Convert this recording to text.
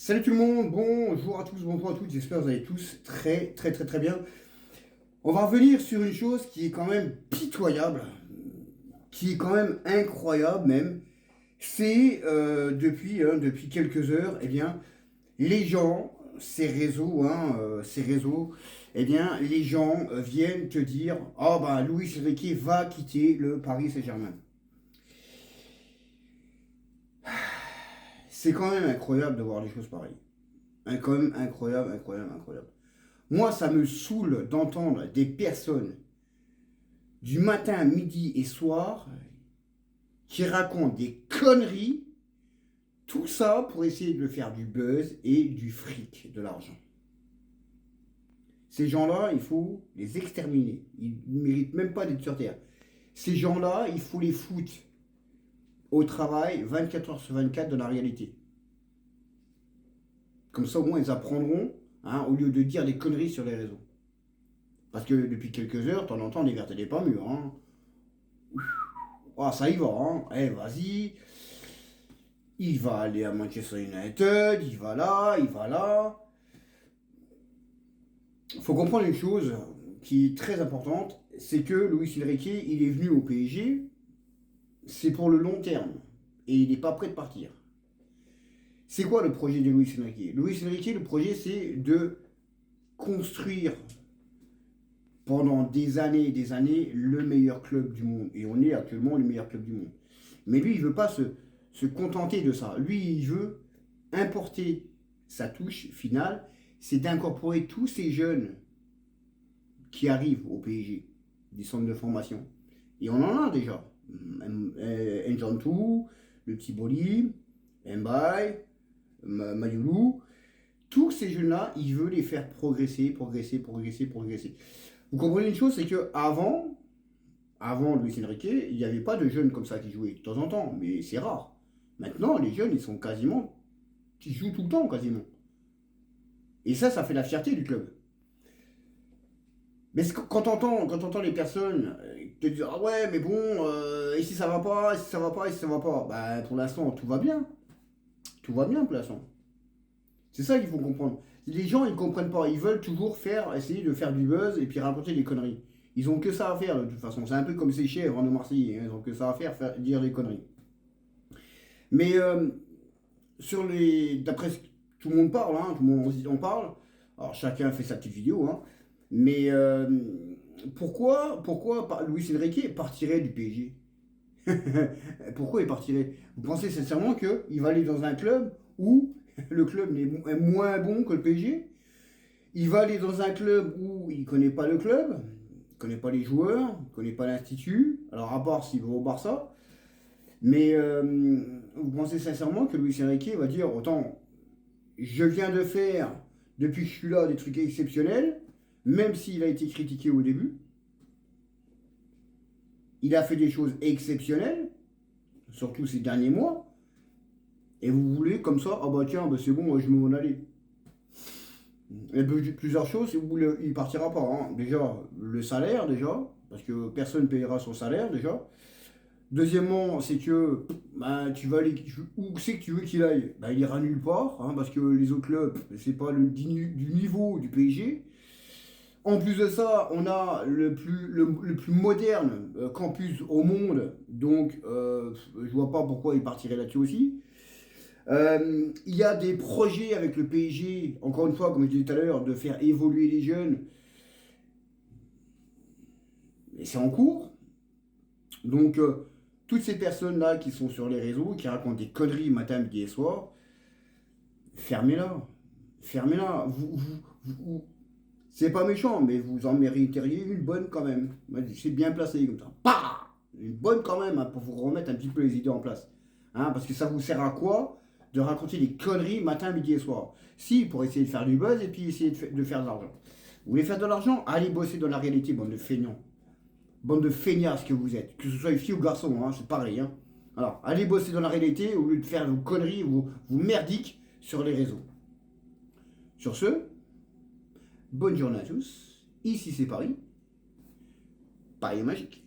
Salut tout le monde, bonjour à tous, bonjour à toutes, j'espère que vous allez tous très bien. On va revenir sur une chose qui est quand même pitoyable, qui est quand même incroyable même. C'est depuis quelques heures, eh bien, les gens, ces réseaux, eh bien, les gens viennent te dire, oh bah Luis Enrique va quitter le Paris Saint-Germain. C'est quand même incroyable de voir les choses pareilles. Quand même incroyable. Moi, ça me saoule d'entendre des personnes du matin, midi et soir qui racontent des conneries, tout ça pour essayer de faire du buzz et du fric, de l'argent. Ces gens-là, il faut les exterminer. Ils ne méritent même pas d'être sur Terre. Ces gens-là, il faut les foutre au travail 24 heures sur 24 dans la réalité. Comme ça, au moins, ils apprendront, hein, au lieu de dire des conneries sur les réseaux. Parce que depuis quelques heures, t'en entends des vertes et des pas mûres. Hein. Ah, ça y va, hein. Eh, vas-y. Il va aller à Manchester United, il va là, il va là. Il faut comprendre une chose qui est très importante, c'est que Luis Enrique, il est venu au PSG, c'est pour le long terme. Et il n'est pas prêt de partir. C'est quoi le projet de Luis Enrique? Luis Enrique, le projet, c'est de construire pendant des années et des années le meilleur club du monde. Et on est actuellement le meilleur club du monde. Mais lui, il ne veut pas se contenter de ça. Lui, il veut importer sa touche finale, c'est d'incorporer tous ces jeunes qui arrivent au PSG, des centres de formation. Et on en a déjà. Njantou, le petit Boli, Mbaye, Mayulu. Tous ces jeunes-là, il veut les faire progresser. Vous comprenez une chose, c'est que avant Luis Enrique, il n'y avait pas de jeunes comme ça qui jouaient de temps en temps, mais c'est rare. Maintenant, les jeunes, ils sont quasiment, ils jouent tout le temps quasiment. Et ça fait la fierté du club. Mais quand t'entends les personnes te dire ah ouais mais bon et si ça va pas, et si ça va pas, et si ça va pas, bah pour l'instant tout va bien pour l'instant. C'est ça qu'il faut comprendre. Les gens ils comprennent pas, ils veulent toujours essayer de faire du buzz et puis raconter des conneries. Ils ont que ça à faire de toute façon. C'est un peu comme ces chèvres de Marseille, hein. Ils ont que ça à dire des conneries. Mais d'après ce que tout le monde parle, hein, tout le monde en parle. Alors chacun fait sa petite vidéo, hein. Mais pourquoi Luis Enrique partirait du PSG? Pourquoi il partirait? Vous pensez sincèrement qu'il va aller dans un club où le club est moins bon que le PSG? Il va aller dans un club où il ne connaît pas le club, il ne connaît pas les joueurs, il ne connaît pas l'institut, alors à part s'il va au Barça. Mais vous pensez sincèrement que Luis Enrique va dire autant je viens de faire depuis que je suis là des trucs exceptionnels, même s'il a été critiqué au début, il a fait des choses exceptionnelles, surtout ces derniers mois, et vous voulez comme ça, ah bah tiens, bah c'est bon, je vais m'en aller. Il y a plusieurs choses, il partira pas. Hein. Déjà, le salaire, déjà, parce que personne ne payera son salaire, déjà. Deuxièmement, c'est que bah, tu vas aller, où c'est que tu veux qu'il aille? Bah, il ira nulle part, hein, parce que les autres clubs, c'est pas du niveau du PSG. En plus de ça, on a le plus moderne campus au monde, donc je vois pas pourquoi il partirait là-dessus aussi. Il y a des projets avec le PSG, encore une fois, comme je disais tout à l'heure, de faire évoluer les jeunes, et c'est en cours. Donc, toutes ces personnes-là qui sont sur les réseaux, qui racontent des conneries matin, midi et soir, fermez-la. Fermez-la. C'est pas méchant, mais vous en mériteriez une bonne quand même. C'est bien placé comme ça. Bah une bonne quand même, hein, pour vous remettre un petit peu les idées en place. Hein, parce que ça vous sert à quoi de raconter des conneries matin, midi et soir? Si, pour essayer de faire du buzz et puis essayer de faire de l'argent. Vous voulez faire de l'argent? Allez bosser dans la réalité, bande de feignants. Bande de feignasses que vous êtes. Que ce soit filles ou garçons, hein, c'est pareil. Hein. Alors, allez bosser dans la réalité au lieu de faire vos conneries, vos merdiques sur les réseaux. Sur ce, bonne journée à tous. Ici c'est Paris. Paris magique.